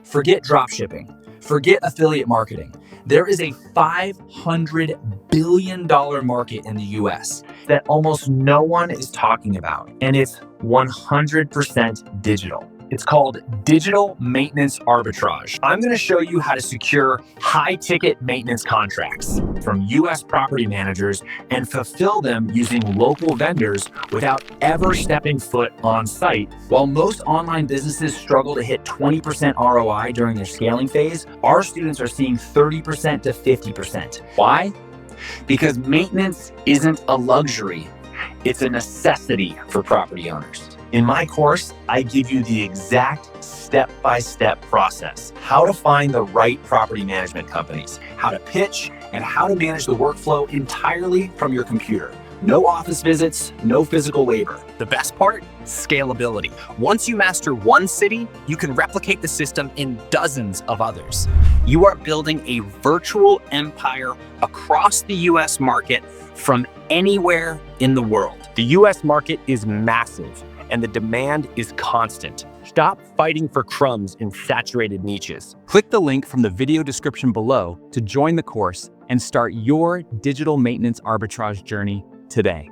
Forget dropshipping. Forget affiliate marketing. There is a $500 billion market in the US that almost no one is talking about, and it's 100% digital. It's called digital maintenance arbitrage. I'm going to show you how to secure high-ticket maintenance contracts from US property managers and fulfill them using local vendors without ever stepping foot on site. While most online businesses struggle to hit 20% ROI during their scaling phase, our students are seeing 30% to 50%. Why? Because maintenance isn't a luxury. It's a necessity for property owners. In my course, I give you the exact step-by-step process, how to find the right property management companies, how to pitch, and how to manage the workflow entirely from your computer. No office visits, no physical labor. The best part? Scalability. Once you master one city, you can replicate the system in dozens of others. You are building a virtual empire across the US market from anywhere in the world. The US market is massive, and the demand is constant. Stop fighting for crumbs in saturated niches. Click the link from the video description below to join the course and start your digital maintenance arbitrage journey today.